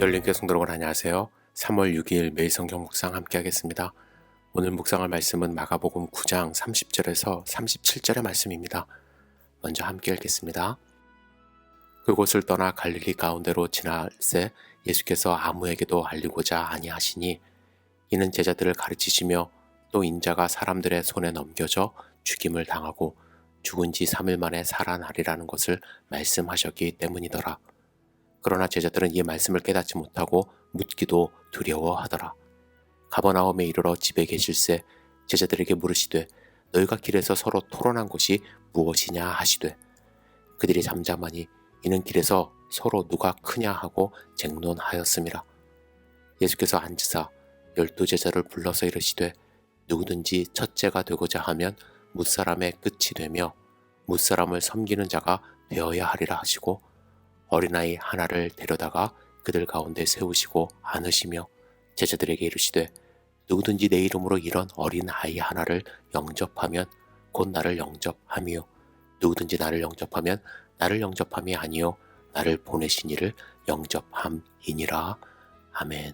열린교회 성도 여러분 안녕하세요. 3월 6일 매일 성경 묵상 함께 하겠습니다. 오늘 묵상할 말씀은 마가복음 9장 30절에서 37절의 말씀입니다. 먼저 함께 읽겠습니다. 그곳을 떠나 갈릴리 가운데로 지날새 예수께서 아무에게도 알리고자 아니하시니 이는 제자들을 가르치시며 또 인자가 사람들의 손에 넘겨져 죽임을 당하고 죽은 지 3일 만에 살아나리라는 것을 말씀하셨기 때문이더라. 그러나 제자들은 이 말씀을 깨닫지 못하고 묻기도 두려워하더라. 가버나움에 이르러 집에 계실새 제자들에게 물으시되 너희가 길에서 서로 토론한 것이 무엇이냐 하시되 그들이 잠잠하니 이는 길에서 서로 누가 크냐 하고 쟁론하였음이라. 예수께서 앉으사 12 제자를 불러서 이르시되 누구든지 첫째가 되고자 하면 뭇사람의 끝이 되며 뭇사람을 섬기는 자가 되어야 하리라 하시고 어린아이 하나를 데려다가 그들 가운데 세우시고 안으시며 제자들에게 이르시되 누구든지 내 이름으로 이런 어린아이 하나를 영접하면 곧 나를 영접함이요 누구든지 나를 영접하면 나를 영접함이 아니요 나를 보내신 이를 영접함이니라. 아멘.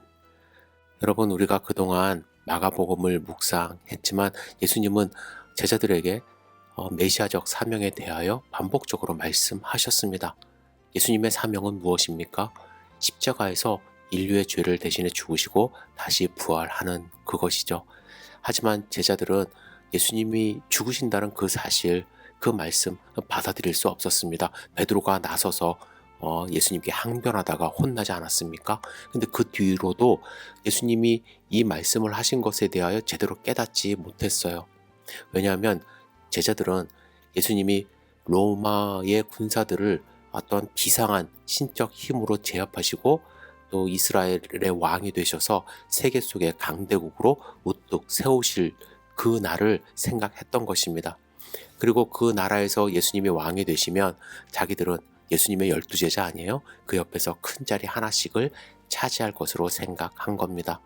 여러분, 우리가 그동안 마가복음을 묵상했지만 예수님은 제자들에게 메시아적 사명에 대하여 반복적으로 말씀하셨습니다. 예수님의 사명은 무엇입니까? 십자가에서 인류의 죄를 대신해 죽으시고 다시 부활하는 그것이죠. 하지만 제자들은 예수님이 죽으신다는 그 사실, 그 말씀 받아들일 수 없었습니다. 베드로가 나서서 예수님께 항변하다가 혼나지 않았습니까? 근데 그 뒤로도 예수님이 이 말씀을 하신 것에 대하여 제대로 깨닫지 못했어요. 왜냐하면 제자들은 예수님이 로마의 군사들을 어떤 비상한 신적 힘으로 제압하시고 또 이스라엘의 왕이 되셔서 세계 속의 강대국으로 우뚝 세우실 그 날을 생각했던 것입니다. 그리고 그 나라에서 예수님이 왕이 되시면 자기들은 예수님의 12제자 아니에요? 그 옆에서 큰 자리 하나씩을 차지할 것으로 생각한 겁니다.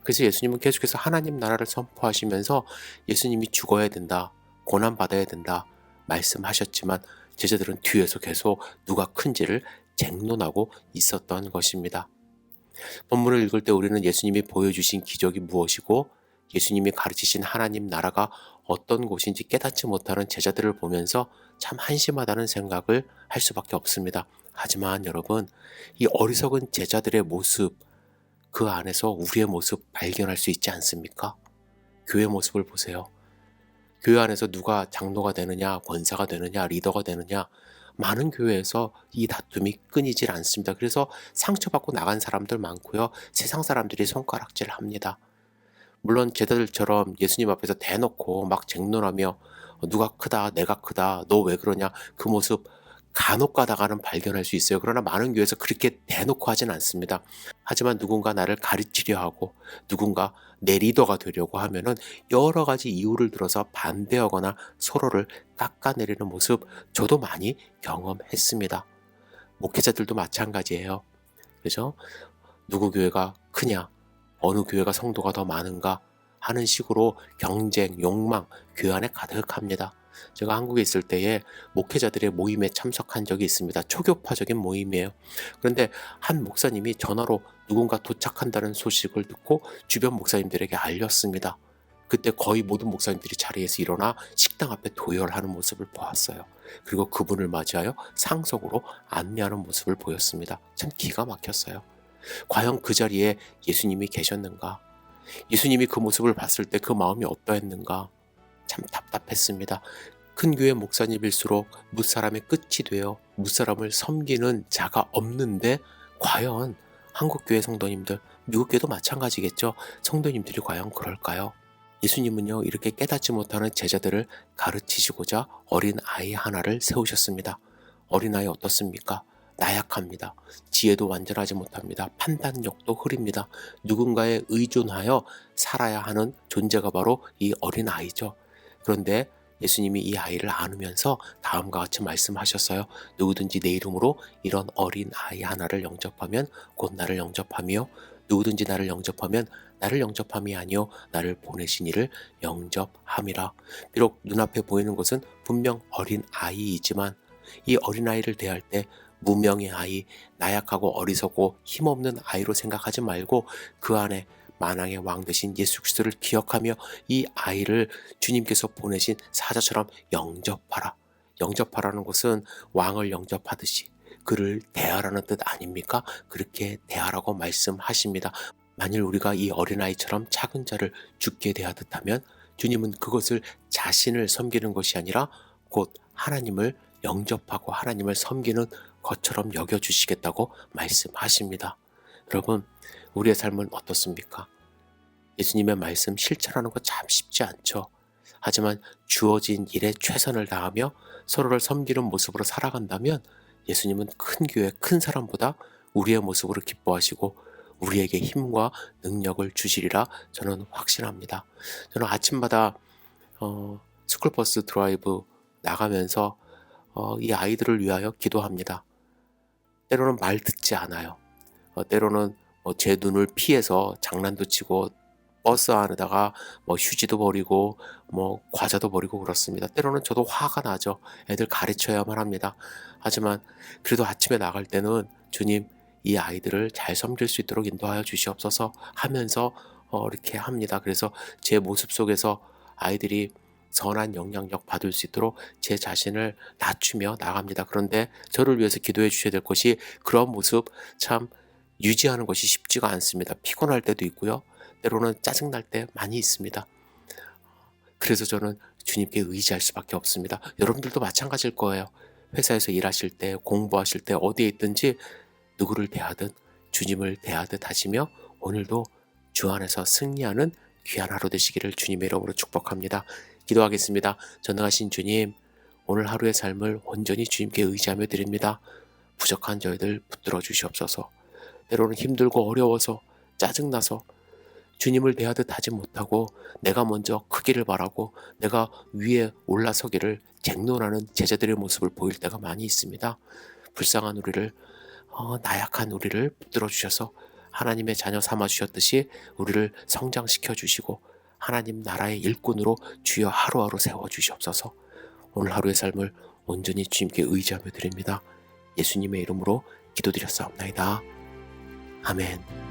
그래서 예수님은 계속해서 하나님 나라를 선포하시면서 예수님이 죽어야 된다, 고난받아야 된다 말씀하셨지만 제자들은 뒤에서 계속 누가 큰지를 쟁론하고 있었던 것입니다. 본문을 읽을 때 우리는 예수님이 보여주신 기적이 무엇이고 예수님이 가르치신 하나님 나라가 어떤 곳인지 깨닫지 못하는 제자들을 보면서 참 한심하다는 생각을 할 수밖에 없습니다. 하지만 여러분, 이 어리석은 제자들의 모습, 그 안에서 우리의 모습 발견할 수 있지 않습니까? 교회 모습을 보세요. 교회 안에서 누가 장로가 되느냐, 권사가 되느냐, 리더가 되느냐, 많은 교회에서 이 다툼이 끊이질 않습니다. 그래서 상처받고 나간 사람들 많고요. 세상 사람들이 손가락질을 합니다. 물론 제자들처럼 예수님 앞에서 대놓고 막 쟁론하며 누가 크다, 내가 크다, 너 왜 그러냐, 그 모습 간혹 가다가는 발견할 수 있어요. 그러나 많은 교회에서 그렇게 대놓고 하진 않습니다. 하지만 누군가 나를 가르치려 하고 누군가 내 리더가 되려고 하면은 여러 가지 이유를 들어서 반대하거나 서로를 깎아내리는 모습 저도 많이 경험했습니다. 목회자들도 마찬가지예요. 그죠? 누구 교회가 크냐, 어느 교회가 성도가 더 많은가 하는 식으로 경쟁, 욕망 교회 안에 가득합니다. 제가 한국에 있을 때에 목회자들의 모임에 참석한 적이 있습니다. 초교파적인 모임이에요. 그런데 한 목사님이 전화로 누군가 도착한다는 소식을 듣고 주변 목사님들에게 알렸습니다. 그때 거의 모든 목사님들이 자리에서 일어나 식당 앞에 도열하는 모습을 보았어요. 그리고 그분을 맞이하여 상석으로 안내하는 모습을 보였습니다. 참 기가 막혔어요. 과연 그 자리에 예수님이 계셨는가? 예수님이 그 모습을 봤을 때 그 마음이 어떠했는가? 참 답답했습니다. 큰 교회 목사님일수록 뭇사람의 끝이 되어 뭇사람을 섬기는 자가 없는데 과연 한국 교회 성도님들, 미국 교회도 마찬가지겠죠. 성도님들이 과연 그럴까요? 예수님은요, 이렇게 깨닫지 못하는 제자들을 가르치시고자 어린 아이 하나를 세우셨습니다. 어린 아이 어떻습니까? 나약합니다. 지혜도 완전하지 못합니다. 판단력도 흐립니다. 누군가에 의존하여 살아야 하는 존재가 바로 이 어린 아이죠. 그런데 예수님이 이 아이를 안으면서 다음과 같이 말씀하셨어요. 누구든지 내 이름으로 이런 어린 아이 하나를 영접하면 곧 나를 영접하며 누구든지 나를 영접하면 나를 영접함이 아니요 나를 보내신 이를 영접함이라. 비록 눈앞에 보이는 것은 분명 어린 아이이지만 이 어린 아이를 대할 때 무명의 아이, 나약하고 어리석고 힘없는 아이로 생각하지 말고 그 안에 만왕의 왕 되신 예수 그리스도를 기억하며 이 아이를 주님께서 보내신 사자처럼 영접하라. 영접하라는 것은 왕을 영접하듯이 그를 대하라는 뜻 아닙니까? 그렇게 대하라고 말씀하십니다. 만일 우리가 이 어린아이처럼 작은 자를 주께 대하듯 하면 주님은 그것을 자신을 섬기는 것이 아니라 곧 하나님을 영접하고 하나님을 섬기는 것처럼 여겨주시겠다고 말씀하십니다. 여러분, 우리의 삶은 어떻습니까? 예수님의 말씀 실천하는 거 참 쉽지 않죠. 하지만 주어진 일에 최선을 다하며 서로를 섬기는 모습으로 살아간다면 예수님은 큰 교회, 큰 사람보다 우리의 모습으로 기뻐하시고 우리에게 힘과 능력을 주시리라 저는 확신합니다. 저는 아침마다 스쿨버스 드라이브 나가면서 이 아이들을 위하여 기도합니다. 때로는 말 듣지 않아요. 때로는 제 눈을 피해서 장난도 치고 버스 안에다가 휴지도 버리고 과자도 버리고 그렇습니다. 때로는 저도 화가 나죠. 애들 가르쳐야만 합니다. 하지만 그래도 아침에 나갈 때는 주님, 이 아이들을 잘 섬길 수 있도록 인도하여 주시옵소서 하면서 이렇게 합니다. 그래서 제 모습 속에서 아이들이 선한 영향력 받을 수 있도록 제 자신을 낮추며 나갑니다. 그런데 저를 위해서 기도해 주셔야 될 것이 그런 모습 참 유지하는 것이 쉽지가 않습니다. 피곤할 때도 있고요. 때로는 짜증날 때 많이 있습니다. 그래서 저는 주님께 의지할 수밖에 없습니다. 여러분들도 마찬가지일 거예요. 회사에서 일하실 때, 공부하실 때, 어디에 있든지 누구를 대하든 주님을 대하듯 하시며 오늘도 주 안에서 승리하는 귀한 하루 되시기를 주님의 이름으로 축복합니다. 기도하겠습니다. 전능하신 주님, 오늘 하루의 삶을 온전히 주님께 의지하며 드립니다. 부족한 저희들 붙들어 주시옵소서. 때로는 힘들고 어려워서 짜증나서 주님을 대하듯 하지 못하고 내가 먼저 크기를 바라고 내가 위에 올라서기를 쟁론하는 제자들의 모습을 보일 때가 많이 있습니다. 불쌍한 우리를 나약한 우리를 붙들어 주셔서 하나님의 자녀 삼아 주셨듯이 우리를 성장시켜 주시고 하나님 나라의 일꾼으로 주여 하루하루 세워 주시옵소서. 오늘 하루의 삶을 온전히 주님께 의지하며 드립니다. 예수님의 이름으로 기도드렸사옵나이다. 아멘.